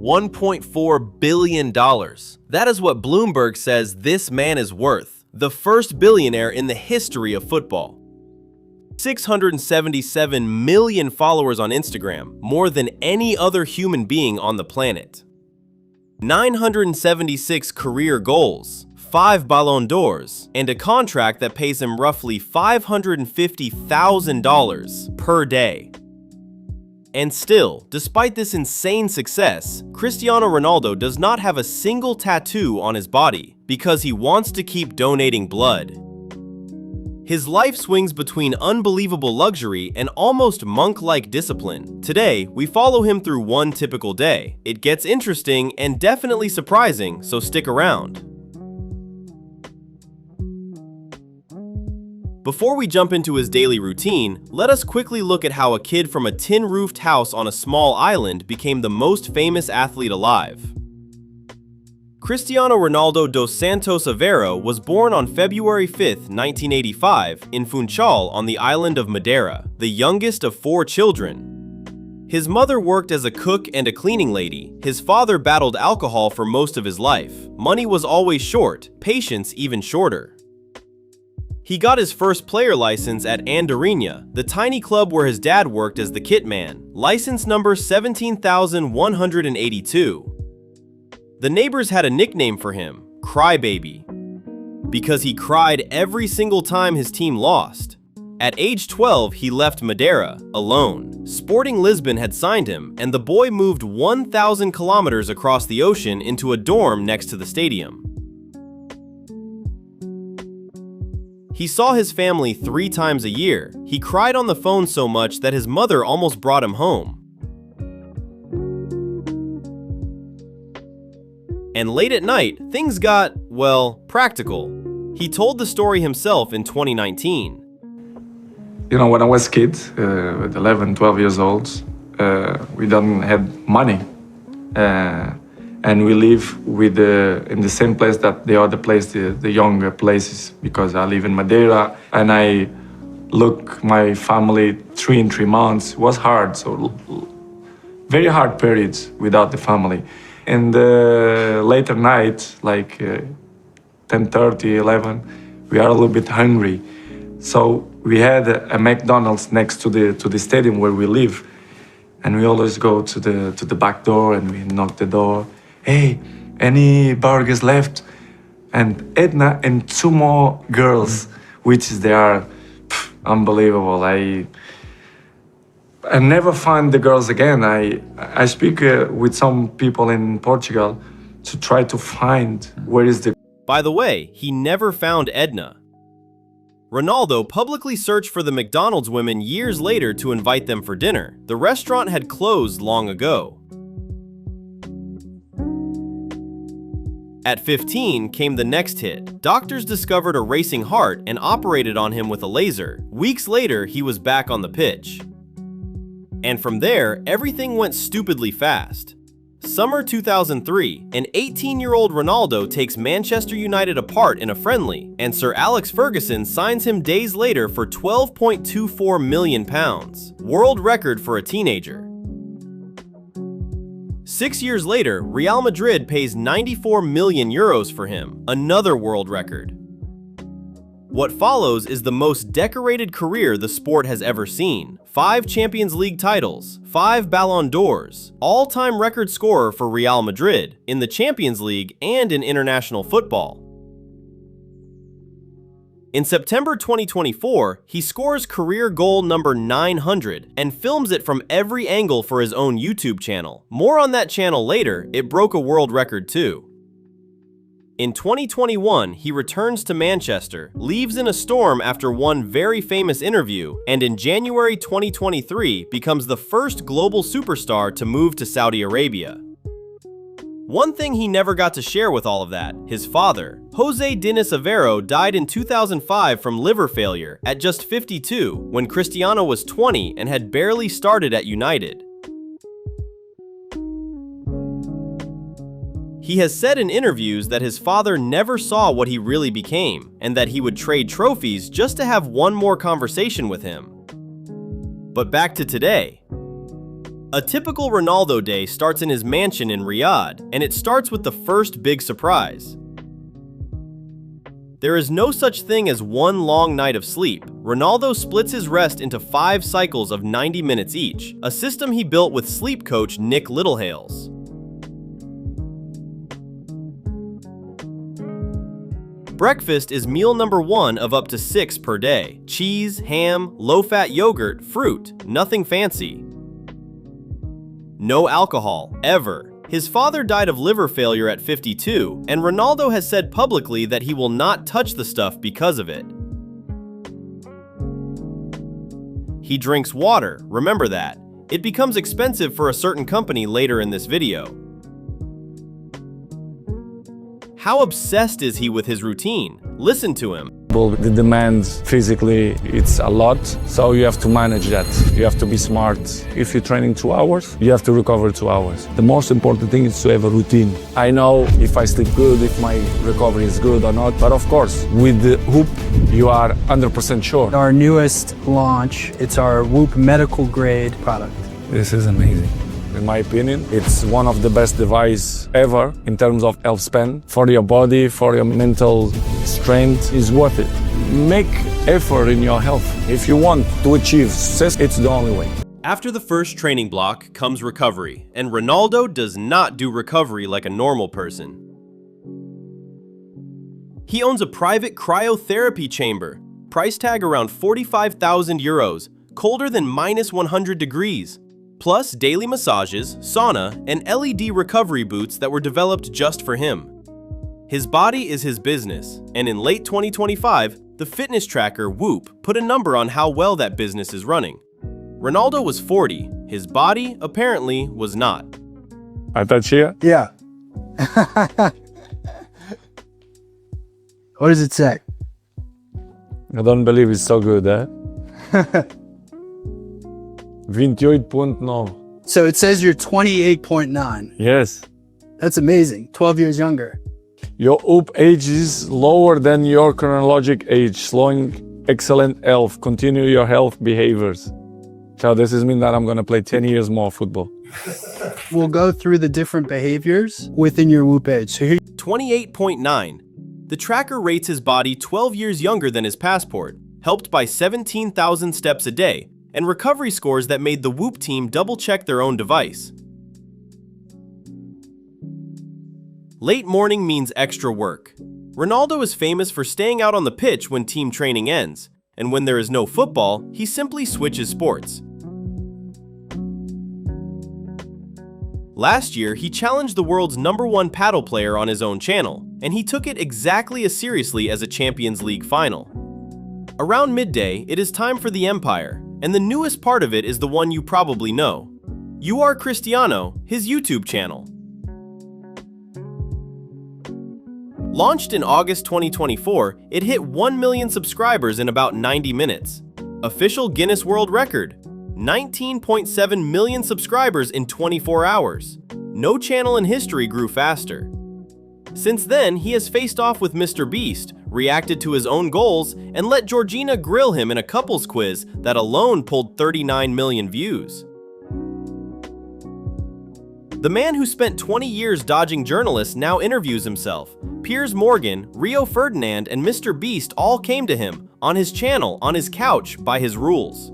$1.4 billion. That is what Bloomberg says this man is worth, the first billionaire in the history of football. 677 million followers on Instagram, more than any other human being on the planet. 976 career goals, 5 Ballon d'Ors, and a contract that pays him roughly $550,000 per day. And still, despite this insane success, Cristiano Ronaldo does not have a single tattoo on his body because he wants to keep donating blood. His life swings between unbelievable luxury and almost monk-like discipline. Today, we follow him through one typical day. It gets interesting and definitely surprising, so stick around. Before we jump into his daily routine, let us quickly look at how a kid from a tin-roofed house on a small island became the most famous athlete alive. Cristiano Ronaldo dos Santos Aveiro was born on February 5, 1985, in Funchal on the island of Madeira, the youngest of 4 children. His mother worked as a cook and a cleaning lady. His father battled alcohol for most of his life. Money was always short, patience even shorter. He got his first player license at Andorinha, the tiny club where his dad worked as the kit man, license number 17,182. The neighbors had a nickname for him, Crybaby, because he cried every single time his team lost. At age 12, he left Madeira, alone. Sporting Lisbon had signed him, and the boy moved 1,000 kilometers across the ocean into a dorm next to the stadium. He saw his family 3 times a year. He cried on the phone so much that his mother almost brought him home. And late at night, things got, well, practical. He told the story himself in 2019. You know, when I was a kid, with 11, 12 years old, we didn't have money. And we live in the same place that the other place, the younger places, because I live in Madeira and I look my family 3 in 3 months. It was hard, so very hard periods without the family. And later night, like 10:30, 11, we are a little bit hungry. So we had a McDonald's next to the stadium where we live, and we always go to the back door and we knock the door. Hey, any burgers left? And Edna and 2 more girls, which they are unbelievable. I never find the girls again. I speak with some people in Portugal to try to find where is the... By the way, he never found Edna. Ronaldo publicly searched for the McDonald's women years later to invite them for dinner. The restaurant had closed long ago. At 15 came the next hit. Doctors discovered a racing heart and operated on him with a laser. Weeks later, he was back on the pitch. And from there, everything went stupidly fast. Summer 2003, an 18-year-old Ronaldo takes Manchester United apart in a friendly, and Sir Alex Ferguson signs him days later for £12.24 million, world record for a teenager. 6 years later, Real Madrid pays €94 million for him, another world record. What follows is the most decorated career the sport has ever seen. 5 Champions League titles, 5 Ballon d'Ors, all-time record scorer for Real Madrid, in the Champions League and in international football. In September 2024, he scores career goal number 900 and films it from every angle for his own YouTube channel. More on that channel later. It broke a world record too. In 2021, he returns to Manchester, leaves in a storm after one very famous interview, and in January 2023 becomes the first global superstar to move to Saudi Arabia. One thing he never got to share with all of that, his father, Jose Diniz Aveiro, died in 2005 from liver failure at just 52 when Cristiano was 20 and had barely started at United. He has said in interviews that his father never saw what he really became and that he would trade trophies just to have one more conversation with him. But back to today. A typical Ronaldo day starts in his mansion in Riyadh, and it starts with the first big surprise. There is no such thing as one long night of sleep. Ronaldo splits his rest into 5 cycles of 90 minutes each, a system he built with sleep coach Nick Littlehales. Breakfast is meal number 1 of up to 6 per day. Cheese, ham, low-fat yogurt, fruit, nothing fancy. No alcohol, ever. His father died of liver failure at 52, and Ronaldo has said publicly that he will not touch the stuff because of it. He drinks water, remember that. It becomes expensive for a certain company later in this video. How obsessed is he with his routine? Listen to him. The demands physically, it's a lot, so you have to manage that. You have to be smart. If you're training 2 hours, you have to recover 2 hours. The most important thing is to have a routine. I know if I sleep good, if my recovery is good or not, but of course, with the Whoop, you are 100% sure. Our newest launch, it's our Whoop medical grade product. This is amazing. In my opinion, it's one of the best devices ever in terms of health span. For your body, for your mental strength, is worth it. Make effort in your health. If you want to achieve success, it's the only way. After the first training block comes recovery, and Ronaldo does not do recovery like a normal person. He owns a private cryotherapy chamber, price tag around 45,000 euros, colder than -100 degrees. Plus daily massages, sauna, and LED recovery boots that were developed just for him. His body is his business, and in late 2025, the fitness tracker Whoop put a number on how well that business is running. Ronaldo was 40, his body apparently was not. I touch here? Yeah. What does it say? I don't believe it's so good, eh? 28.9. So it says you're 28.9. Yes. That's amazing. 12 years younger. Your Whoop age is lower than your chronologic age, slowing excellent health. Continue your health behaviors. So this is mean that I'm going to play 10 years more football. We'll go through the different behaviors within your Whoop age. So here 28.9. The tracker rates his body 12 years younger than his passport, helped by 17,000 steps a day, and recovery scores that made the Whoop team double-check their own device. Late morning means extra work. Ronaldo is famous for staying out on the pitch when team training ends, and when there is no football, he simply switches sports. Last year, he challenged the world's #1 paddle player on his own channel, and he took it exactly as seriously as a Champions League final. Around midday, it is time for the Empire, and the newest part of it is the one you probably know. You Are Cristiano, his YouTube channel. Launched in August 2024, it hit 1 million subscribers in about 90 minutes. Official Guinness World Record, 19.7 million subscribers in 24 hours. No channel in history grew faster. Since then, he has faced off with Mr. Beast, reacted to his own goals, and let Georgina grill him in a couples quiz that alone pulled 39 million views. The man who spent 20 years dodging journalists now interviews himself. Piers Morgan, Rio Ferdinand, and Mr. Beast all came to him, on his channel, on his couch, by his rules.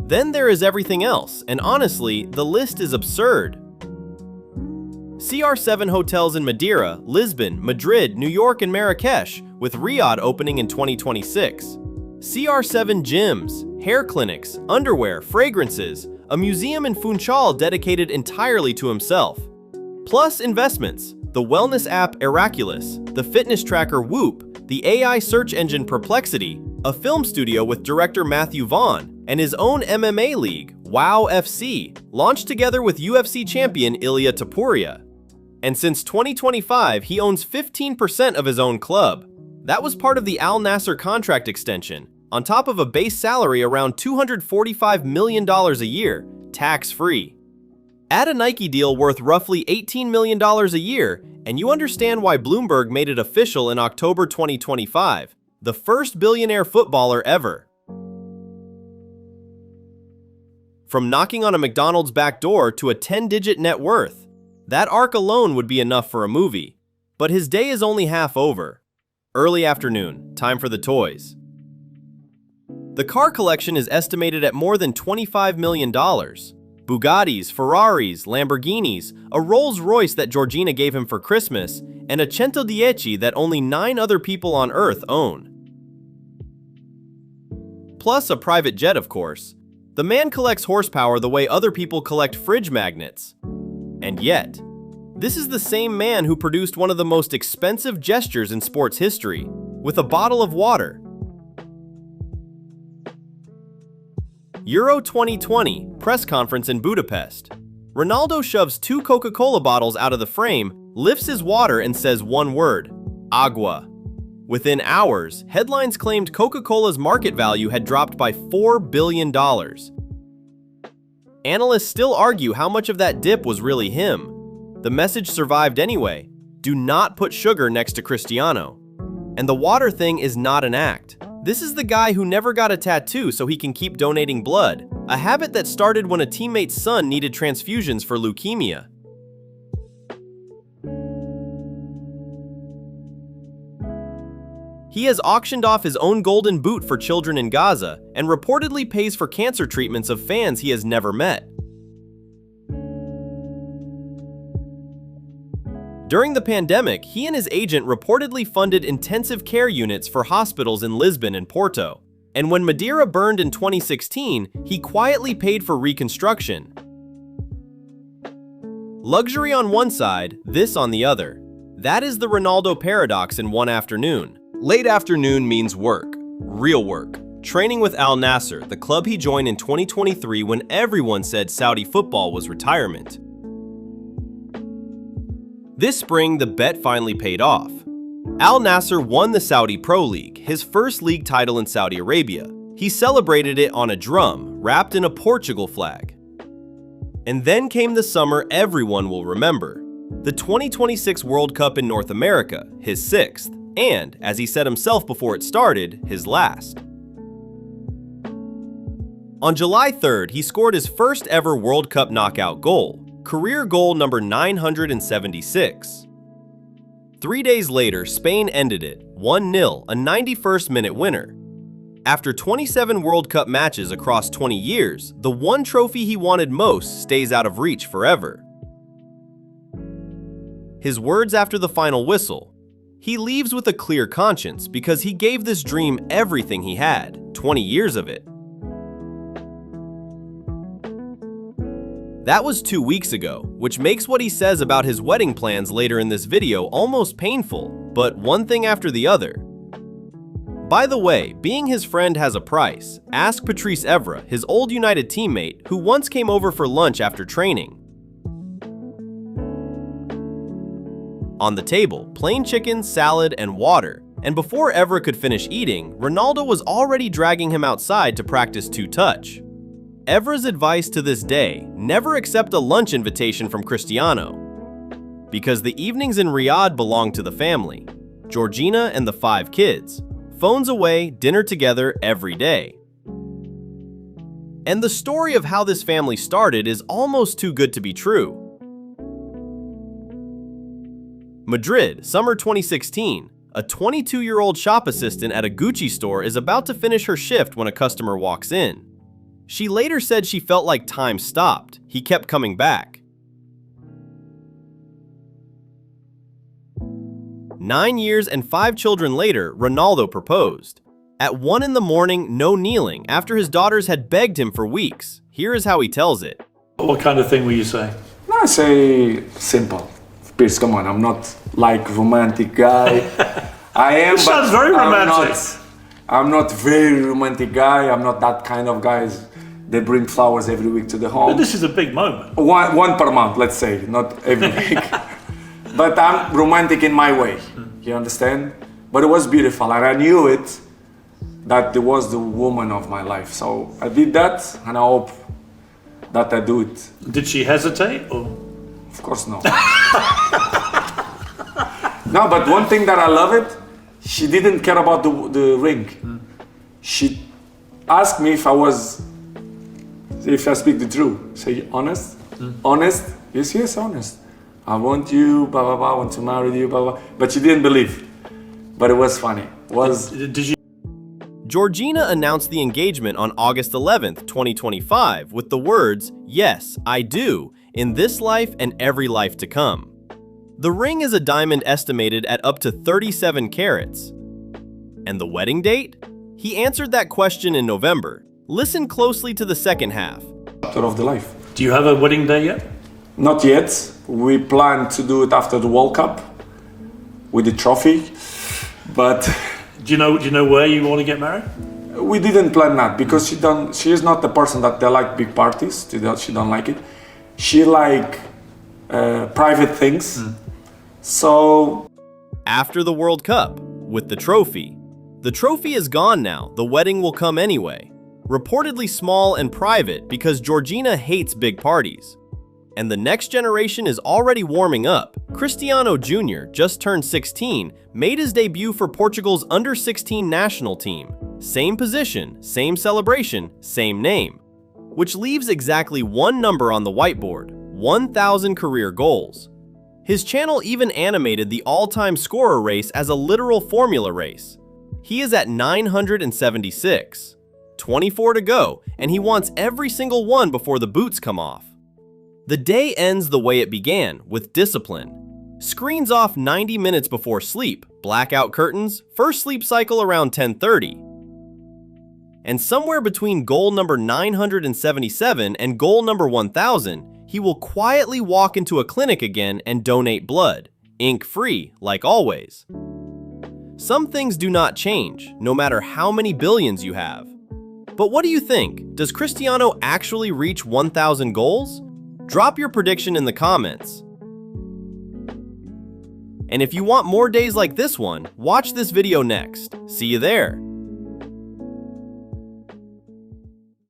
Then there is everything else, and honestly, the list is absurd. CR7 hotels in Madeira, Lisbon, Madrid, New York, and Marrakesh, with Riyadh opening in 2026. CR7 gyms, hair clinics, underwear, fragrances, a museum in Funchal dedicated entirely to himself. Plus investments, the wellness app Eraculous, the fitness tracker Whoop, the AI search engine Perplexity, a film studio with director Matthew Vaughn, and his own MMA league, WOW FC, launched together with UFC champion Ilia Topuria. And since 2025, he owns 15% of his own club. That was part of the Al Nassr contract extension, on top of a base salary around $245 million a year, tax-free. Add a Nike deal worth roughly $18 million a year, and you understand why Bloomberg made it official in October 2025, the first billionaire footballer ever. From knocking on a McDonald's back door to a 10-digit net worth. That arc alone would be enough for a movie. But his day is only half over. Early afternoon, time for the toys. The car collection is estimated at more than $25 million. Bugattis, Ferraris, Lamborghinis, a Rolls-Royce that Georgina gave him for Christmas, and a 110 that only 9 other people on Earth own. Plus a private jet, of course. The man collects horsepower the way other people collect fridge magnets. And yet, this is the same man who produced one of the most expensive gestures in sports history, with a bottle of water. Euro 2020 press conference in Budapest. Ronaldo shoves 2 Coca-Cola bottles out of the frame, lifts his water and says one word, agua. Within hours, headlines claimed Coca-Cola's market value had dropped by $4 billion. Analysts still argue how much of that dip was really him. The message survived anyway. Do not put sugar next to Cristiano. And the water thing is not an act. This is the guy who never got a tattoo so he can keep donating blood, a habit that started when a teammate's son needed transfusions for leukemia. He has auctioned off his own golden boot for children in Gaza and reportedly pays for cancer treatments of fans he has never met. During the pandemic, he and his agent reportedly funded intensive care units for hospitals in Lisbon and Porto. And when Madeira burned in 2016, he quietly paid for reconstruction. Luxury on one side, this on the other. That is the Ronaldo paradox in one afternoon. Late afternoon means work, real work. Training with Al Nassr, the club he joined in 2023 when everyone said Saudi football was retirement. This spring, the bet finally paid off. Al Nassr won the Saudi Pro League, his first league title in Saudi Arabia. He celebrated it on a drum, wrapped in a Portugal flag. And then came the summer everyone will remember. The 2026 World Cup in North America, his 6th, and, as he said himself before it started, his last. On July 3rd, he scored his first ever World Cup knockout goal. Career goal number 976. 3 days later, Spain ended it, 1-0, a 91st minute winner. After 27 World Cup matches across 20 years, the one trophy he wanted most stays out of reach forever. His words after the final whistle: he leaves with a clear conscience because he gave this dream everything he had, 20 years of it. That was 2 weeks ago, which makes what he says about his wedding plans later in this video almost painful, but one thing after the other. By the way, being his friend has a price. Ask Patrice Evra, his old United teammate, who once came over for lunch after training. On the table, plain chicken, salad, and water. And before Evra could finish eating, Ronaldo was already dragging him outside to practice two-touch. Evra's advice to this day: never accept a lunch invitation from Cristiano. Because the evenings in Riyadh belong to the family. Georgina and the 5 kids. Phones away, dinner together every day. And the story of how this family started is almost too good to be true. Madrid, summer 2016. A 22-year-old shop assistant at a Gucci store is about to finish her shift when a customer walks in. She later said she felt like time stopped. He kept coming back. 9 years and 5 children later, Ronaldo proposed. At 1 in the morning, no kneeling, after his daughters had begged him for weeks. Here is how he tells it. What kind of thing were you saying? I say simple. Please, come on, I'm not like romantic guy. I am, It sounds very romantic. I'm not very romantic guy. I'm not that kind of guys that bring flowers every week to the home. But this is a big moment. One per month, let's say, not every week. But I'm romantic in my way, you understand? But it was beautiful, and I knew it, that it was the woman of my life. So I did that, and I hope that I do it. Did she hesitate? Or? Of course not. No, but one thing that I love it, she didn't care about the ring. She asked me if I was if I speak the truth. Say honest, honest. Yes, honest. I want you, blah blah blah. I want to marry you, blah blah. But she didn't believe. But it was funny. Did you? Georgina announced the engagement on August 11th, 2025, with the words, "Yes, I do, in this life and every life to come." The ring is a diamond estimated at up to 37 carats. And the wedding date? He answered that question in November. Listen closely to the second half. Chapter of the life. Do you have a wedding day yet? Not yet. We plan to do it after the World Cup with the trophy, but Do you know where you want to get married? we didn't plan that because she is not the person that they like big parties. She don't like it. She like private things. So After the World Cup, with the trophy. The trophy is gone now, the wedding will come anyway. Reportedly small and private because Georgina hates big parties. And the next generation is already warming up. Cristiano Jr., just turned 16, made his debut for Portugal's under-16 national team. Same position, same celebration, same name. Which leaves exactly one number on the whiteboard, 1,000 career goals. His channel even animated the all-time scorer race as a literal formula race. He is at 976. 24 to go, and he wants every single one before the boots come off. The day ends the way it began, with discipline. Screens off 90 minutes before sleep, blackout curtains, first sleep cycle around 10:30. And somewhere between goal number 977 and goal number 1000, he will quietly walk into a clinic again and donate blood, ink-free, like always. Some things do not change, no matter how many billions you have. But what do you think? Does Cristiano actually reach 1,000 goals? Drop your prediction in the comments. And if you want more days like this one, watch this video next. See you there.